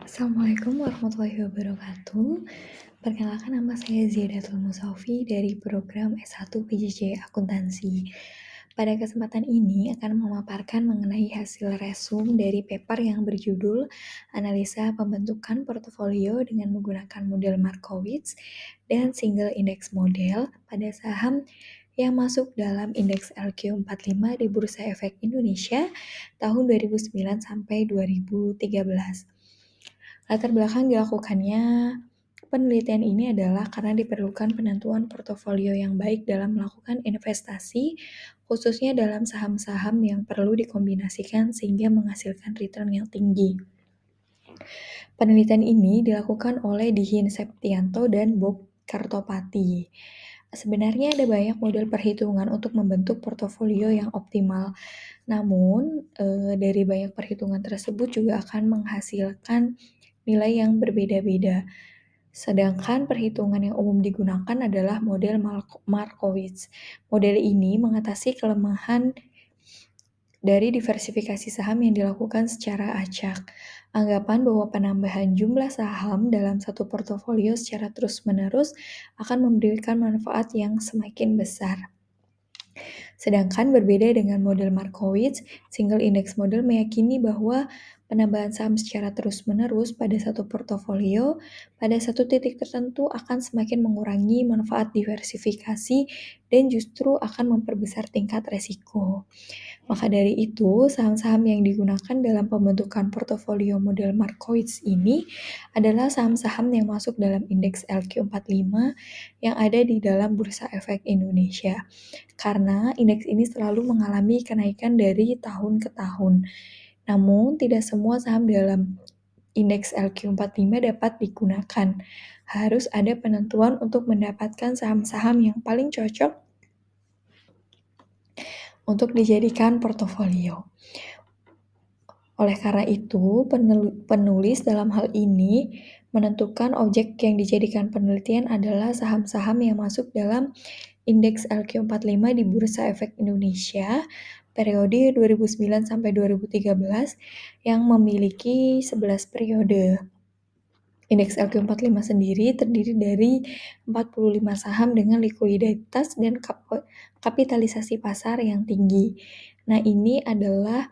Assalamualaikum warahmatullahi wabarakatuh. Perkenalkan, nama saya Ziyadatul Musaufi dari program S1 PJJ Akuntansi. Pada kesempatan ini akan memaparkan mengenai hasil resum dari paper yang berjudul Analisa Pembentukan Portofolio dengan menggunakan model Markowitz dan Single Index Model pada saham yang masuk dalam indeks LQ45 di Bursa Efek Indonesia tahun 2009 sampai 2013. Latar belakang dilakukannya penelitian ini adalah karena diperlukan penentuan portofolio yang baik dalam melakukan investasi, khususnya dalam saham-saham yang perlu dikombinasikan sehingga menghasilkan return yang tinggi. Penelitian ini dilakukan oleh Dihin Septianto dan Bob Kartopati. Sebenarnya ada banyak model perhitungan untuk membentuk portofolio yang optimal. Namun, dari banyak perhitungan tersebut juga akan menghasilkan nilai yang berbeda-beda. Sedangkan perhitungan yang umum digunakan adalah model Markowitz. Model ini mengatasi kelemahan dari diversifikasi saham yang dilakukan secara acak. Anggapan bahwa penambahan jumlah saham dalam satu portofolio secara terus-menerus akan memberikan manfaat yang semakin besar. Sedangkan berbeda dengan model Markowitz, single index model meyakini bahwa penambahan saham secara terus-menerus pada satu portofolio pada satu titik tertentu akan semakin mengurangi manfaat diversifikasi dan justru akan memperbesar tingkat resiko. Maka dari itu, saham-saham yang digunakan dalam pembentukan portofolio model Markowitz ini adalah saham-saham yang masuk dalam indeks LQ45 yang ada di dalam Bursa Efek Indonesia. Karena indeks ini selalu mengalami kenaikan dari tahun ke tahun. Namun, tidak semua saham dalam indeks LQ45 dapat digunakan. Harus ada penentuan untuk mendapatkan saham-saham yang paling cocok untuk dijadikan portofolio. Oleh karena itu, penulis dalam hal ini menentukan objek yang dijadikan penelitian adalah saham-saham yang masuk dalam indeks LQ45 di Bursa Efek Indonesia periode 2009 sampai 2013 yang memiliki 11 periode. Indeks LQ45 sendiri terdiri dari 45 saham dengan likuiditas dan kapitalisasi pasar yang tinggi. Nah, ini adalah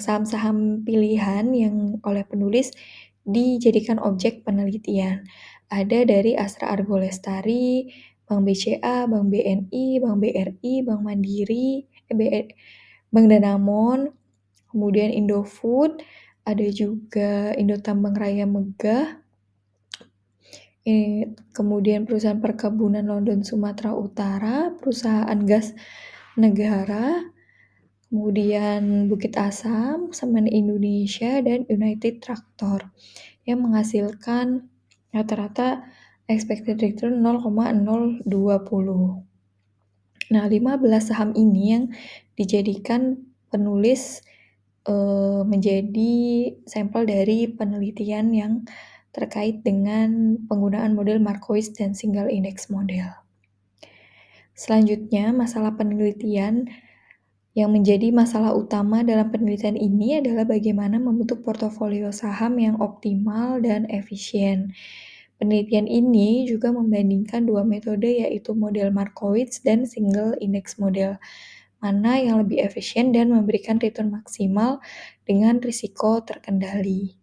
saham-saham pilihan yang oleh penulis dijadikan objek penelitian. Ada dari Astra Argo Lestari, Bank BCA, Bank BNI, Bank BRI, Bank Mandiri, Bank Danamon, kemudian Indofood, ada juga Indotambang Raya Megah, kemudian perusahaan perkebunan London Sumatera Utara, perusahaan gas negara, kemudian Bukit Asam, Semen Indonesia, dan United Tractor yang menghasilkan rata-rata expected return 0,020. Nah, 15 saham ini yang dijadikan penulis menjadi sampel dari penelitian yang terkait dengan penggunaan model Markowitz dan single index model. Selanjutnya, masalah penelitian yang menjadi masalah utama dalam penelitian ini adalah bagaimana membentuk portofolio saham yang optimal dan efisien. Penelitian ini juga membandingkan dua metode, yaitu model Markowitz dan single index model, mana yang lebih efisien dan memberikan return maksimal dengan risiko terkendali.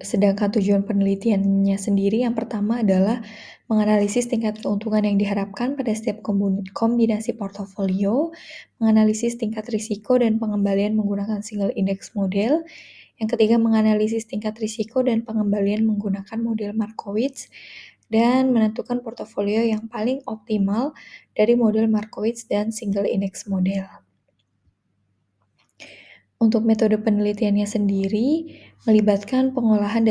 Sedangkan tujuan penelitiannya sendiri yang pertama adalah menganalisis tingkat keuntungan yang diharapkan pada setiap kombinasi portofolio, menganalisis tingkat risiko dan pengembalian menggunakan single index model. Yang ketiga, menganalisis tingkat risiko dan pengembalian menggunakan model Markowitz, dan menentukan portofolio yang paling optimal dari model Markowitz dan single index model. Untuk metode penelitiannya sendiri, melibatkan pengolahan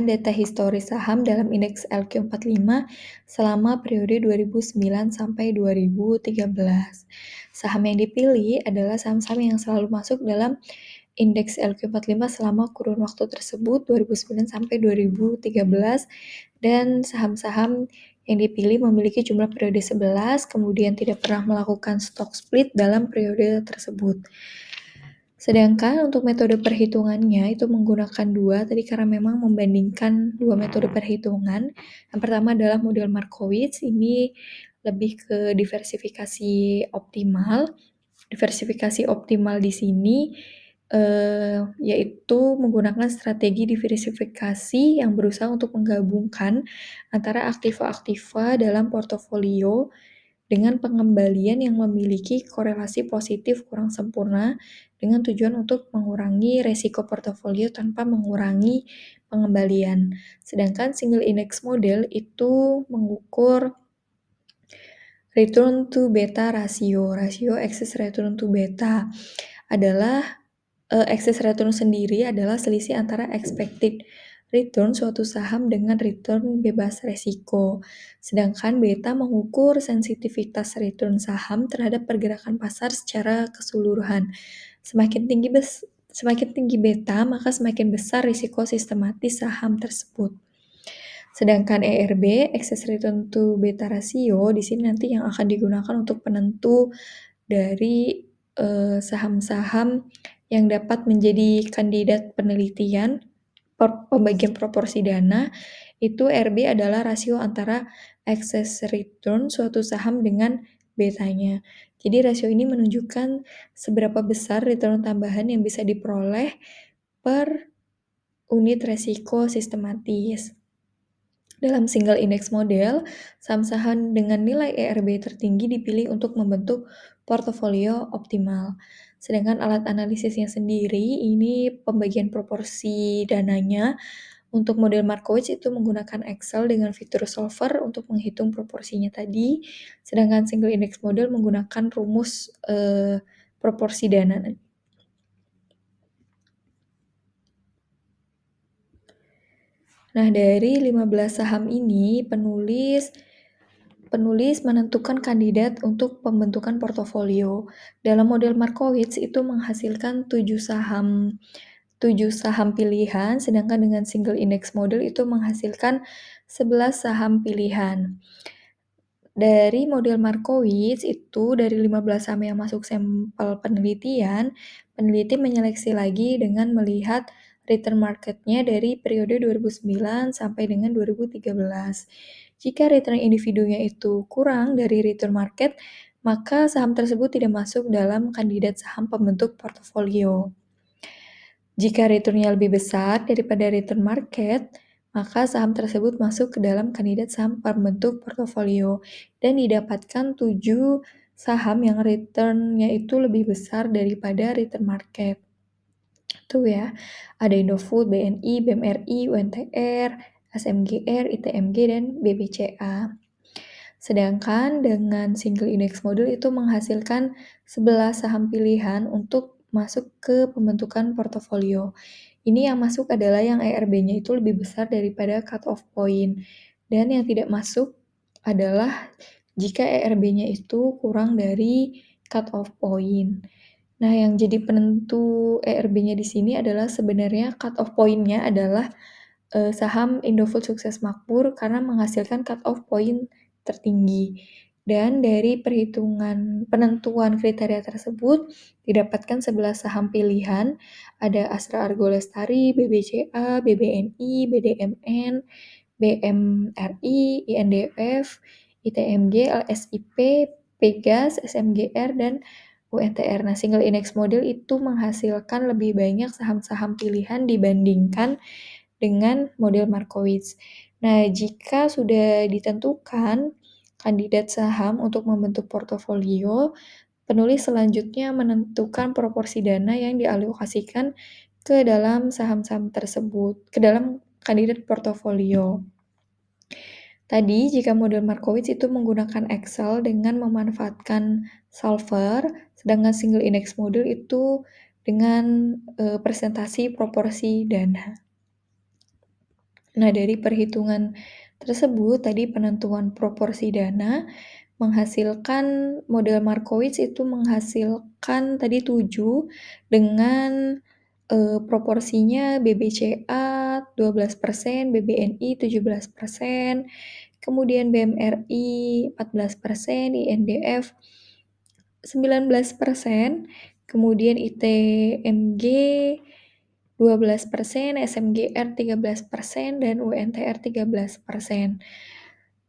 data historis saham dalam indeks LQ45 selama periode 2009 sampai 2013. Saham yang dipilih adalah saham-saham yang selalu masuk dalam indeks LQ45 selama kurun waktu tersebut 2009 sampai 2013, dan saham-saham yang dipilih memiliki jumlah periode 11, kemudian tidak pernah melakukan stock split dalam periode tersebut. Sedangkan untuk metode perhitungannya itu menggunakan dua, tadi karena memang membandingkan dua metode perhitungan. Yang pertama adalah model Markowitz, ini lebih ke diversifikasi optimal. Diversifikasi optimal di sini yaitu menggunakan strategi diversifikasi yang berusaha untuk menggabungkan antara aktiva-aktiva dalam portofolio dengan pengembalian yang memiliki korelasi positif kurang sempurna dengan tujuan untuk mengurangi resiko portofolio tanpa mengurangi pengembalian. Sedangkan single index model itu mengukur return to beta rasio. Rasio excess return to beta adalah excess return sendiri adalah selisih antara expected return suatu saham dengan return bebas resiko. Sedangkan beta mengukur sensitivitas return saham terhadap pergerakan pasar secara keseluruhan. Semakin tinggi beta, maka semakin besar risiko sistematis saham tersebut. Sedangkan ERB, excess return to beta ratio, di sini nanti yang akan digunakan untuk penentu dari saham-saham yang dapat menjadi kandidat penelitian pembagian proporsi dana, itu RB adalah rasio antara excess return suatu saham dengan betanya. Jadi rasio ini menunjukkan seberapa besar return tambahan yang bisa diperoleh per unit resiko sistematis. Dalam single index model, saham-saham dengan nilai ERB tertinggi dipilih untuk membentuk portofolio optimal. Sedangkan alat analisisnya sendiri, ini pembagian proporsi dananya. Untuk model Markowitz itu menggunakan Excel dengan fitur solver untuk menghitung proporsinya tadi. Sedangkan single index model menggunakan rumus proporsi dana. Nah, dari 15 saham ini, penulis menentukan kandidat untuk pembentukan portofolio. Dalam model Markowitz itu menghasilkan 7 saham pilihan, sedangkan dengan single index model itu menghasilkan 11 saham pilihan. Dari model Markowitz itu, dari 15 saham yang masuk sampel penelitian, peneliti menyeleksi lagi dengan melihat return market-nya dari periode 2009 sampai dengan 2013. Jika return individunya itu kurang dari return market, maka saham tersebut tidak masuk dalam kandidat saham pembentuk portofolio. Jika returnnya lebih besar daripada return market, maka saham tersebut masuk ke dalam kandidat saham pembentuk portofolio dan didapatkan 7 saham yang returnnya itu lebih besar daripada return market. Tuh ya, ada Indofood, BNI, BMRI, UNTR, SMGR, ITMG, dan BBCA. Sedangkan dengan single index model itu menghasilkan 11 saham pilihan untuk masuk ke pembentukan portofolio. Ini yang masuk adalah yang ERB-nya itu lebih besar daripada cut-off point. Dan yang tidak masuk adalah jika ERB-nya itu kurang dari cut-off point. Nah, yang jadi penentu ERB-nya di sini adalah sebenarnya cut-off point-nya adalah saham Indofood Sukses Makmur karena menghasilkan cut-off point tertinggi. Dan dari perhitungan penentuan kriteria tersebut didapatkan 11 saham pilihan, ada Astra Argo Lestari, BBCA, BBNI, BDMN, BMRI, INDF, ITMG, LSIP, Pegas, SMGR, dan UNTR. Nah, single index model itu menghasilkan lebih banyak saham-saham pilihan dibandingkan dengan model Markowitz. Nah, jika sudah ditentukan kandidat saham untuk membentuk portofolio, penulis selanjutnya menentukan proporsi dana yang dialokasikan ke dalam saham-saham tersebut, ke dalam kandidat portofolio. Tadi, jika model Markowitz itu menggunakan Excel dengan memanfaatkan solver, sedangkan single index model itu dengan presentasi proporsi dana. Nah, dari perhitungan tersebut, tadi penentuan proporsi dana menghasilkan model Markowitz itu menghasilkan tadi 7 dengan proporsinya BBCA 12%, BBNI 17%, kemudian BMRI 14%, INDF 19%, kemudian ITMG 12%, SMGR 13%, dan UNTR 13%.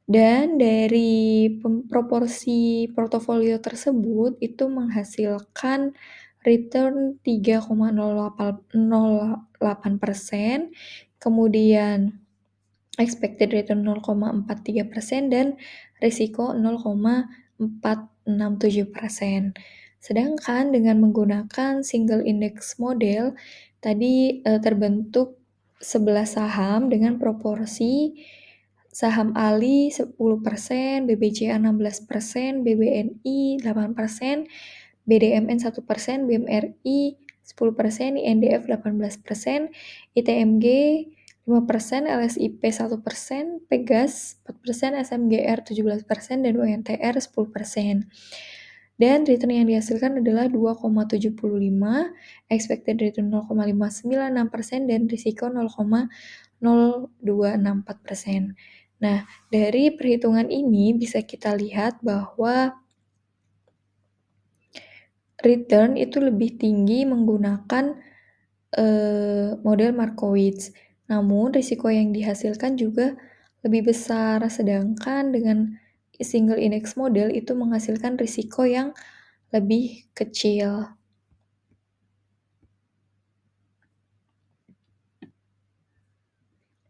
Dan dari proporsi portofolio tersebut itu menghasilkan return 3,08%, kemudian expected return 0,43% dan risiko 0,467%. Sedangkan dengan menggunakan single index model tadi terbentuk 11 saham dengan proporsi saham ALI 10%, BBCA 16%, BBNI 8%, BDMN 1%, BMRI 10%, INDF 18%, ITMG 5%, LSIP 1%, Pegas 4%, SMGR 17%, dan UNTR 10%. Dan return yang dihasilkan adalah 2,75, expected return 0,596%, dan risiko 0,0264%. Nah, dari perhitungan ini bisa kita lihat bahwa return itu lebih tinggi menggunakan model Markowitz. Namun risiko yang dihasilkan juga lebih besar, sedangkan dengan single index model itu menghasilkan risiko yang lebih kecil.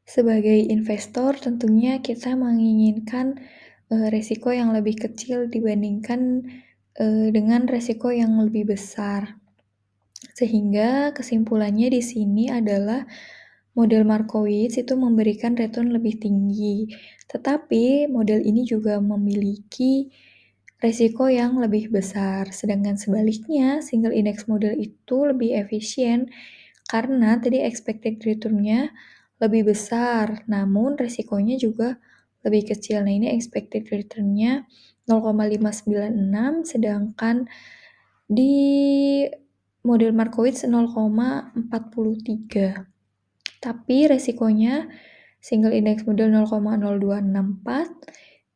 Sebagai investor tentunya kita menginginkan risiko yang lebih kecil dibandingkan dengan risiko yang lebih besar. Sehingga kesimpulannya di sini adalah model Markowitz itu memberikan return lebih tinggi, tetapi model ini juga memiliki resiko yang lebih besar. Sedangkan sebaliknya, single index model itu lebih efisien karena tadi expected return-nya lebih besar, namun resikonya juga lebih kecil. Nah, ini expected return-nya 0,596, sedangkan di model Markowitz 0,43. Tapi resikonya single index model 0,0264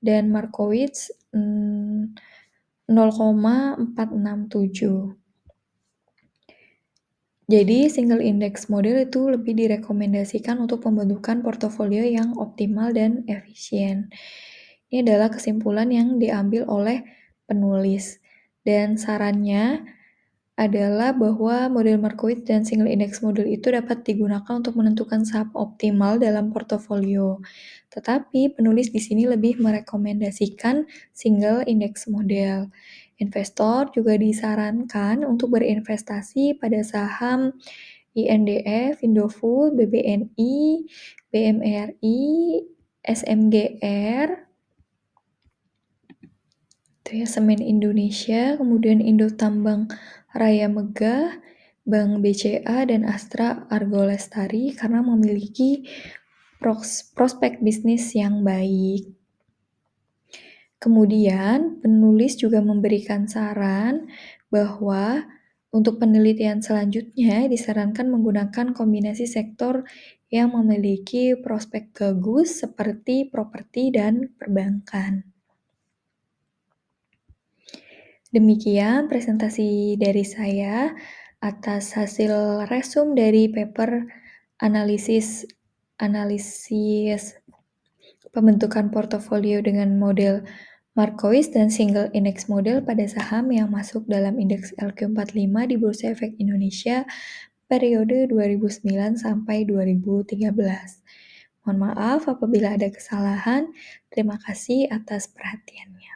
dan Markowitz 0,467. Jadi single index model itu lebih direkomendasikan untuk pembentukan portofolio yang optimal dan efisien. Ini adalah kesimpulan yang diambil oleh penulis. Dan sarannya adalah bahwa model Markowitz dan single index model itu dapat digunakan untuk menentukan saham optimal dalam portofolio. Tetapi penulis di sini lebih merekomendasikan single index model. Investor juga disarankan untuk berinvestasi pada saham INDF, Indofood, BBNI, BMRI, SMGR, Semen Indonesia, kemudian Indo Tambang Raya Megah, Bank BCA, dan Astra Argo Lestari karena memiliki prospek bisnis yang baik. Kemudian, penulis juga memberikan saran bahwa untuk penelitian selanjutnya disarankan menggunakan kombinasi sektor yang memiliki prospek bagus seperti properti dan perbankan. Demikian presentasi dari saya atas hasil resum dari paper analisis pembentukan portofolio dengan model Markowitz dan single index model pada saham yang masuk dalam indeks LQ45 di Bursa Efek Indonesia periode 2009 sampai 2013. Mohon maaf apabila ada kesalahan. Terima kasih atas perhatiannya.